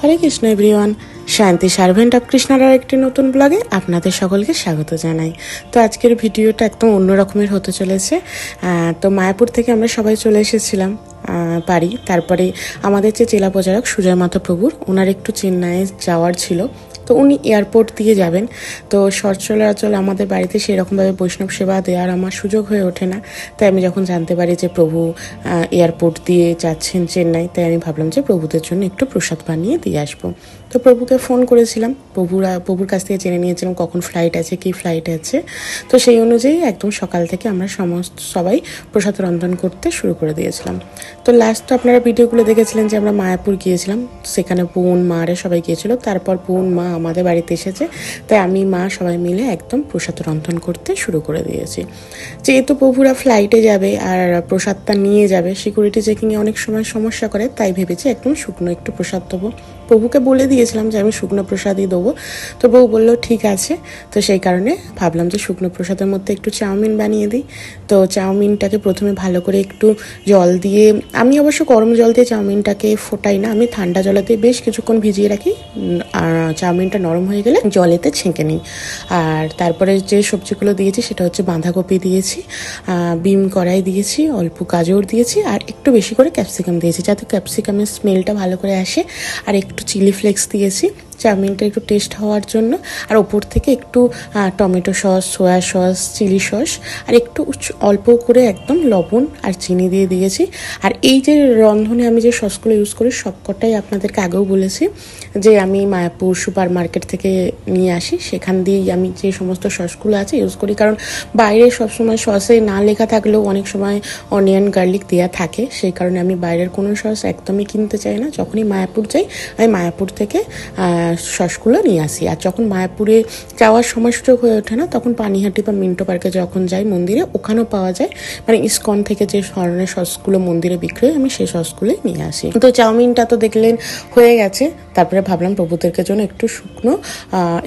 হরে Krishna everyone, শান্তি servant of কৃষ্ণার একটি নতুন ব্লগে আপনাদের সকলকে স্বাগত জানাই। তো আজকের ভিডিওটা একদম অন্য রকমের হতে চলেছে। তো মায়াপুর থেকে আমরা সবাই চলে এসেছিলাম বাড়ি। তারপরে আমাদের যে জেলা প্রচারক সুজয় মাতা প্রভুর, ওনার একটু চেন্নাইয়ে যাওয়ার ছিল, তো উনি এয়ারপোর্ট দিয়ে যাবেন। তো সচরাচর আমাদের বাড়িতে সেরকমভাবে বৈষ্ণব সেবা দেওয়ার আমার সুযোগ হয়ে ওঠে না। তাই আমি যখন জানতে পারি যে প্রভু এয়ারপোর্ট দিয়ে যাচ্ছেন চেন্নাই, তাই আমি ভাবলাম যে প্রভুদের জন্য একটু প্রসাদ বানিয়ে দিয়ে আসবো। তো প্রভুকে ফোন করেছিলাম, প্রভুর কাছ থেকে জেনে নিয়েছিলাম কখন ফ্লাইট আছে, কী ফ্লাইট আছে। তো সেই অনুযায়ী একদম সকাল থেকে আমরা সবাই প্রসাদ রন্ধন করতে শুরু করে দিয়েছিলাম। তো লাস্ট আপনারা ভিডিওগুলো দেখেছিলেন যে আমরা মায়াপুর গিয়েছিলাম, সেখানে বোন মারা সবাই গিয়েছিল। তারপর বোন মা আমাদের বাড়িতে এসেছে, তাই আমি মা সবাই মিলে একদম প্রসাদ রন্ধন করতে শুরু করে দিয়েছি। যেহেতু প্রভুরা ফ্লাইটে যাবে আর প্রসাদটা নিয়ে যাবে, সিকিউরিটি চেকিংয়ে অনেক সময় সমস্যা করে, তাই ভেবেছি একদম শুকনো একটু প্রসাদ দেবো। প্রভুকে বলে দিয়েছিলাম যে আমি শুকনো প্রসাদই দেবো, তো বউ বললো ঠিক আছে। তো সেই কারণে ভাবলাম যে শুকনো প্রসাদের মধ্যে একটু চাউমিন বানিয়ে দিই। তো চাউমিনটাকে প্রথমে ভালো করে একটু জল দিয়ে, আমি অবশ্য গরম জল দিয়ে চাউমিনটাকে ফোটাই না, আমি ঠান্ডা জলেতে বেশ কিছুক্ষণ ভিজিয়ে রাখি। আর চাউমিনটা নরম হয়ে গেলে জলেতে ছেঁকে নিই। আর তারপরে যে সবজিগুলো দিয়েছি সেটা হচ্ছে বাঁধাকপি দিয়েছি, বিম কড়াই দিয়েছি, অল্প গাজর দিয়েছি, আর একটু বেশি করে ক্যাপসিকাম দিয়েছি যাতে ক্যাপসিকামের স্মেলটা ভালো করে আসে। আর একটু চিলি ফ্লেক্স দিয়েছি চাউমিনটা একটু টেস্ট হওয়ার জন্য। আর ওপর থেকে একটু tomato sauce, soy sauce, chilli sauce, আর একটু অল্প করে একদম লবণ আর চিনি দিয়ে দিয়েছি। আর এই যে রন্ধনে আমি যে সসগুলো ইউজ করি সবকটাই আপনাদেরকে আগেও বলেছি যে আমি মায়াপুর সুপার মার্কেট থেকে নিয়ে আসি, সেখান দিয়েই আমি যে সমস্ত সসগুলো আছে ইউজ করি। কারণ বাইরে সবসময় সসে না লেখা থাকলেও অনেক সময় অনিয়ন গার্লিক দেওয়া থাকে, সেই কারণে আমি বাইরের কোনো সস একদমই কিনতে চাই না। যখনই মায়াপুর যাই আমি মায়াপুর থেকে সসগুলো নিয়ে আসি। আর যখন মায়াপুরে যাওয়ার সময় সুযোগ হয়ে ওঠে না, তখন পানিহাটি বা মিন্টো পার্কে যখন যাই মন্দিরে, ওখানেও পাওয়া যায়, মানে ইসকন থেকে যে ধরনের সসগুলো মন্দিরে বিক্রি হয় আমি সেই সসগুলোই নিয়ে আসি। তো চাউমিনটা তো দেখলেন হয়ে গেছে। তারপরে ভাবলাম প্রভুদেরকে জন্য একটু শুকনো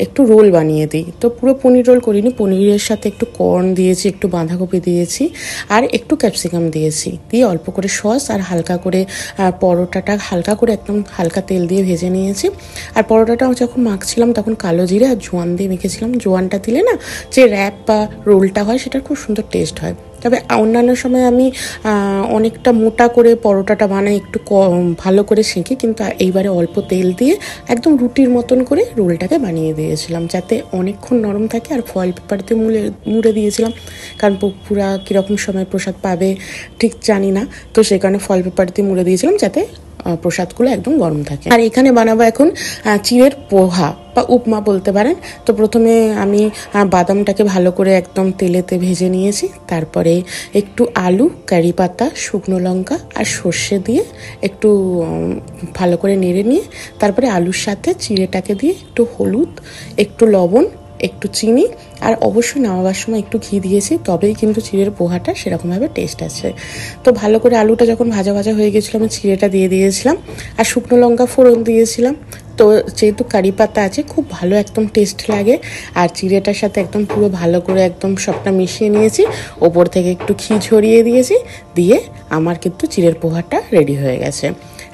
একটু রোল বানিয়ে দিই। তো পুরো পনির রোল করিনি, পনিরের সাথে একটু কর্ন দিয়েছি, একটু বাঁধাকপি দিয়েছি, আর একটু ক্যাপসিকাম দিয়েছি, দিয়ে অল্প করে সস আর হালকা করে পরোটাটা হালকা করে একদম হালকা তেল দিয়ে ভেজে নিয়েছি। আর পরোটাটা যখন মাখছিলাম তখন কালো জিরে আর জোয়ান দিয়ে মেখেছিলাম। জোয়ানটা দিলে না যে র্যাপ বা রোলটা হয় সেটার খুব সুন্দর টেস্ট হয়। তবে অন্যান্য সময় আমি অনেকটা মোটা করে পরোটাটা বানাই, একটু ভালো করে সেঁকে, কিন্তু এইবারে অল্প তেল দিয়ে একদম রুটির মতন করে রোলটাকে বানিয়ে দিয়েছিলাম যাতে অনেকক্ষণ নরম থাকে। আর ফয়েল পেপার দিয়ে মুড়ে দিয়েছিলাম, কারণ পুরা কীরকম সময় প্রসাদ পাবে ঠিক জানি না, তো সেই কারণে ফয়েল পেপার দিয়ে মুড়ে দিয়েছিলাম যাতে প্রসাদগুলো একদম গরম থাকে। আর এখানে বানাবো এখন চিড়ের পোহা বা উপমা বলতে পারেন। তো প্রথমে আমি বাদামটাকে ভালো করে একদম তেলেতে ভেজে নিয়েছি, তারপরে একটু আলু, কারি পাতা, শুকনো লঙ্কা আর সর্ষে দিয়ে একটু ভালো করে নেড়ে নিয়ে তারপরে আলুর সাথে চিড়েটাকে দিয়ে একটু হলুদ, একটু লবণ, একটু চিনি, আর অবশ্যই নামাবার সময় একটু ঘি দিয়েছি, তবেই কিন্তু চিড়ের পোহাটা সেরকমভাবে টেস্ট আছে। তো ভালো করে আলুটা যখন ভাজা ভাজা হয়ে গেছিলো আমি চিড়েটা দিয়ে দিয়েছিলাম আর শুকনো লঙ্কা ফোড়ন দিয়েছিলাম। তো যেহেতু কারি পাতা আছে খুব ভালো একদম টেস্ট লাগে। আর চিড়েটার সাথে একদম পুরো ভালো করে একদম সবটা মিশিয়ে নিয়েছি, ওপর থেকে একটু ঘি ছড়িয়ে দিয়েছি, দিয়ে আমার কিন্তু চিড়ের পোহাটা রেডি হয়ে গেছে।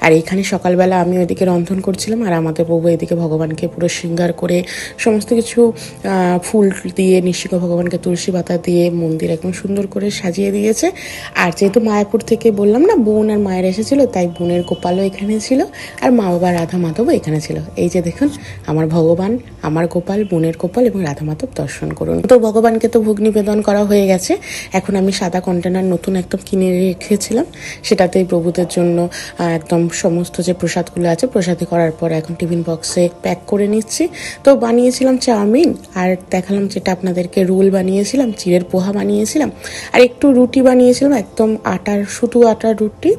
আর এইখানে সকালবেলা আমি ওইদিকে রন্ধন করছিলাম আর আমাদের বউ এদিকে ভগবানকে পুরো শৃঙ্গার করে সমস্ত কিছু ফুল দিয়ে নৃসিংহ ভগবানকে তুলসী পাতা দিয়ে মন্দির একদম সুন্দর করে সাজিয়ে দিয়েছে। আর যেহেতু মায়াপুর থেকে বললাম না বোন আর মায়ের এসেছিলো, তাই বোনের গোপালও এখানে ছিল আর মা বাবা রাধা মাধবও এখানে ছিল। এই যে দেখুন আমার ভগবান, আমার গোপাল, বোনের গোপাল এবং রাধা মাধব দর্শন করুন। তো ভগবানকে তো ভোগ নিবেদন করা হয়ে গেছে। এখন আমি সাদা কন্টেনার নতুন একদম কিনে রেখেছিলাম, সেটাতেই প্রভুদের জন্য একদম সমস্ত যে প্রসাদগুলো আছে প্রসাদে করার পর এখন টিফিন বক্সে প্যাক করে নিচ্ছি। তো বানিয়েছিলাম চাউমিন, আর দেখালাম যেটা আপনাদেরকে রোল বানিয়েছিলাম, চিড়ের পোহা বানিয়েছিলাম, আর একটু রুটি বানিয়েছিলাম একদম শুধু আটার রুটি,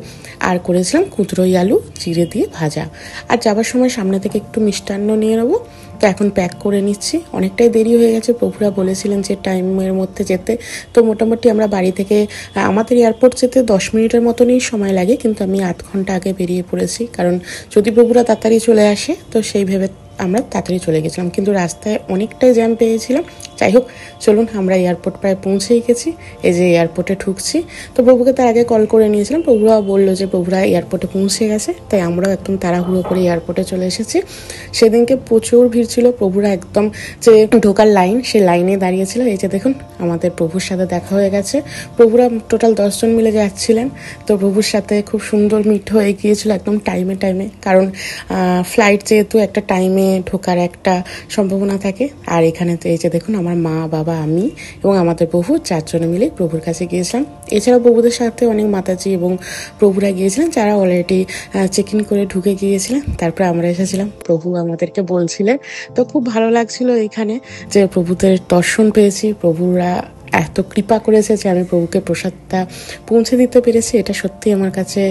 আর করেছিলাম কুঁদরোই আলু জিরে দিয়ে ভাজা। আর যাবার সময় সামনে থেকে একটু মিষ্টান্ন নিয়ে নেবো। তো এখন প্যাক করে নিচ্ছি, অনেকটাই দেরি হয়ে গেছে, প্রভুরা বলেছিলেন যে টাইমের মধ্যে যেতে। তো মোটামুটি আমরা বাড়ি থেকে আমাদের এয়ারপোর্ট যেতে 10 মিনিটের মতনই সময় লাগে, কিন্তু আমি 8 ঘন্টা আগে বেরিয়ে পড়েছি, কারণ যদি প্রভুরা তাড়াতাড়ি চলে আসে তো সেই ভেবে আমরা তাড়াতাড়ি চলে গেছিলাম, কিন্তু রাস্তায় অনেকটাই জ্যাম পেয়েছিলাম। যাই হোক, চলুন, আমরা এয়ারপোর্ট প্রায় পৌঁছেই গেছি। এই যে এয়ারপোর্টে ঢুকছি। তো প্রভুকে তার আগে কল করে নিয়েছিলাম, প্রভুরা বললো যে প্রভুরা এয়ারপোর্টে পৌঁছে গেছে, তাই আমরাও একদম তাড়াহুড়ো করে এয়ারপোর্টে চলে এসেছি। সেদিনকে প্রচুর ভিড় ছিল, প্রভুরা একদম যে ঢোকার লাইন, সেই লাইনে দাঁড়িয়েছিল। এই যে দেখুন, আমাদের প্রভুর সাথে দেখা হয়ে গেছে। প্রভুরা টোটাল 10 জন মিলে যাচ্ছিলেন। তো প্রভুর সাথে খুব সুন্দর মিট হয়ে গিয়েছিল একদম টাইমে, কারণ ফ্লাইট যেহেতু একটা টাইমে ঢোকার একটা সম্ভাবনা থাকে। আর এখানে তো এই যে দেখুন, আমার মা, বাবা, আমি এবং আমাদের প্রভু 4 জনে মিলে প্রভুর কাছে গিয়েছিলাম। এছাড়াও প্রভুদের সাথে অনেক মাতাজি এবং প্রভুরা গিয়েছিলেন, যারা অলরেডি চেক ইন করে ঢুকে গিয়েছিলেন। তারপরে আমরা এসেছিলাম, প্রভু আমাদেরকে বলছিলেন। তো খুব ভালো লাগছিল এখানে যে প্রভুদের দর্শন পেয়েছি। প্রভুরা এত কৃপা করেছে যে আমি প্রভুকে প্রসাদটা পৌঁছে দিতে পেরেছি। এটা সত্যি আমার কাছে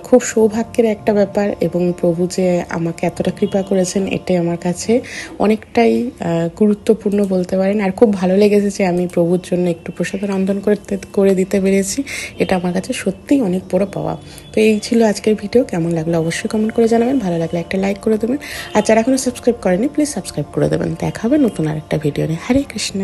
খুব সৌভাগ্যের একটা ব্যাপার, এবং প্রভু যে আমাকে এতটা কৃপা করেছেন এটাই আমার কাছে অনেকটাই গুরুত্বপূর্ণ বলতে পারেন। আর খুব ভালো লেগেছে যে আমি প্রভুর জন্য একটু প্রসাদ রন্ধন করে দিতে পেরেছি। এটা আমার কাছে সত্যিই অনেক বড় পাওয়া। তো এই ছিল আজকের ভিডিও। কেমন লাগলো অবশ্যই কমেন্ট করে জানাবেন, ভালো লাগলে একটা লাইক করে দেবেন, আর যারা এখনো সাবস্ক্রাইব করেনি প্লিজ সাবস্ক্রাইব করে দেবেন। দেখা হবে নতুন আরেকটা ভিডিও নিয়ে। হরে কৃষ্ণ।